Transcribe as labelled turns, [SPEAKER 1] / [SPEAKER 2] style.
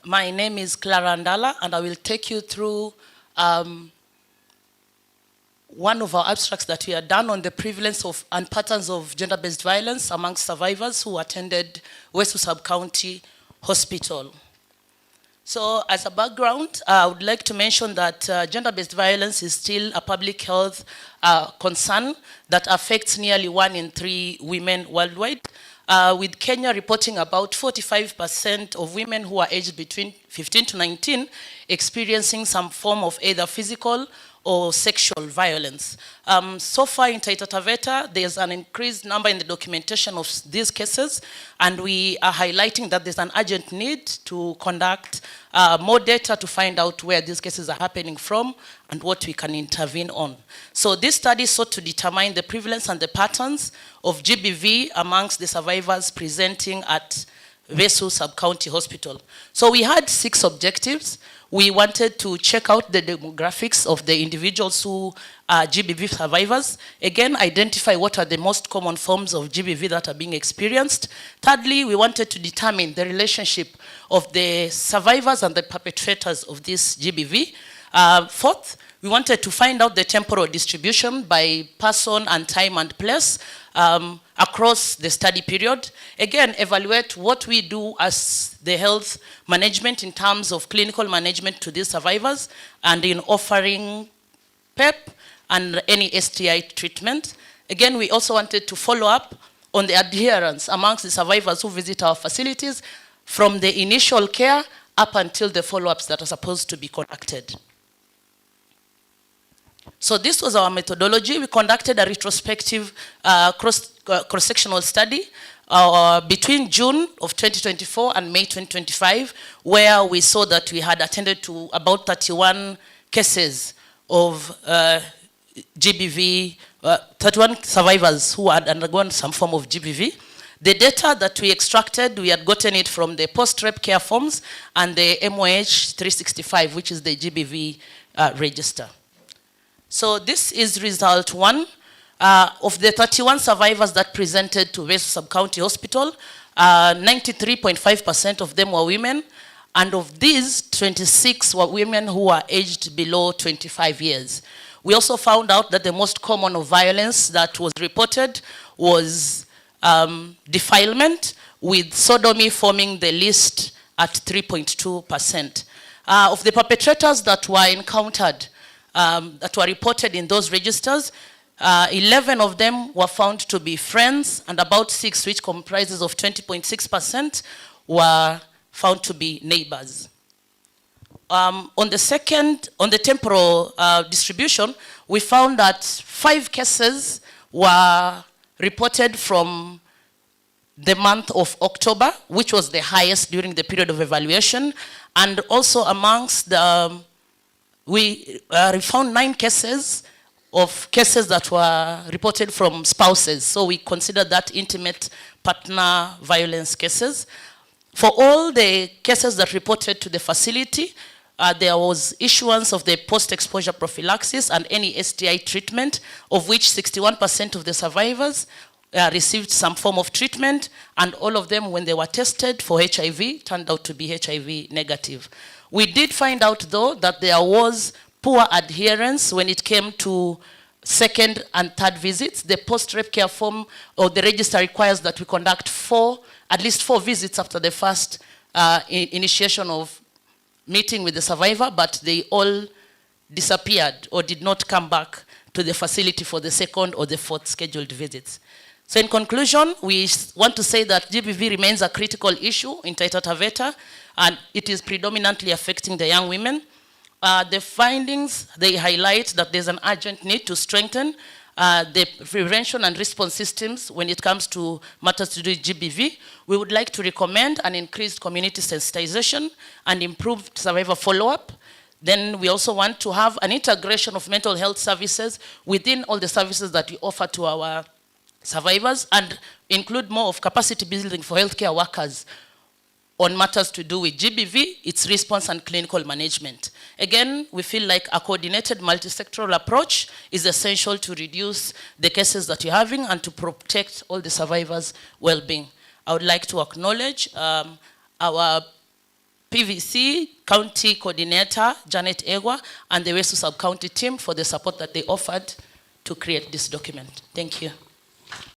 [SPEAKER 1] My name is Clara Ndala, and I will take you through one of our abstracts that we have done on the prevalence of and patterns of gender-based violence amongst survivors who attended West Sub-County Hospital. So as a background, I would like to mention that gender-based violence is still a public health concern that affects nearly 1 in 3 women worldwide, with Kenya reporting about 45% of women who are aged between 15 to 19 experiencing some form of either physical or sexual violence. So far in Taita Taveta, there's an increased number in the documentation of these cases, and we are highlighting that there's an urgent need to conduct more data to find out where these cases are happening from and what we can intervene on. So this study sought to determine the prevalence and the patterns of GBV amongst the survivors presenting at Vesu Sub-County Hospital. So we had 6 objectives. We wanted to check out the demographics of the individuals who are GBV survivors. Again, identify what are the most common forms of GBV that are being experienced. Thirdly, we wanted to determine the relationship of the survivors and the perpetrators of this GBV. Fourth, we wanted to find out the temporal distribution by person and time and place across the study period. Again, evaluate what we do as the health management in terms of clinical management to these survivors and in offering PEP and any STI treatment. Again, we also wanted to follow up on the adherence amongst the survivors who visit our facilities from the initial care up until the follow-ups that are supposed to be conducted. So this was our methodology. We conducted a retrospective cross-sectional study between June of 2024 and May 2025, where we saw that we had attended to about 31 cases of GBV, 31 survivors who had undergone some form of GBV. The data that we extracted, we had gotten it from the post-rep care forms and the MOH 365, which is the GBV register. So this is result 1. Of the 31 survivors that presented to West Sub-County Hospital, 93.5% of them were women, and of these, 26 were women who are aged below 25 years. We also found out that the most common of violence that was reported was defilement, with sodomy forming the least at 3.2%. Of the perpetrators that were encountered, that were reported in those registers, 11 of them were found to be friends, and about 6, which comprises of 20.6%, were found to be neighbors. On the temporal distribution, we found that 5 cases were reported from the month of October, which was the highest during the period of evaluation, and also amongst the we found 9 cases that were reported from spouses. So we consider that intimate partner violence cases. For all the cases that reported to the facility, there was issuance of the post-exposure prophylaxis and any STI treatment, of which 61% of the survivors received some form of treatment, and all of them, when they were tested for HIV, turned out to be HIV negative. We did find out, though, that there was poor adherence when it came to 2nd and 3rd visits. The post-rep care form or the register requires that we conduct at least 4 visits after the first initiation of meeting with the survivor, but they all disappeared or did not come back to the facility for the 2nd or the 4th scheduled visits. So in conclusion, we want to say that GBV remains a critical issue in Taita Taveta, and it is predominantly affecting the young women. The findings, they highlight that there's an urgent need to strengthen the prevention and response systems when it comes to matters to do with GBV. We would like to recommend an increased community sensitization and improved survivor follow-up. Then we also want to have an integration of mental health services within all the services that we offer to our survivors, and include more of capacity building for healthcare workers on matters to do with GBV, its response and clinical management. Again, we feel like a coordinated multi-sectoral approach is essential to reduce the cases that you're having and to protect all the survivors' well-being. I would like to acknowledge our PVC County Coordinator, Janet Egwa, and the Wesu Sub-County team for the support that they offered to create this document. Thank you.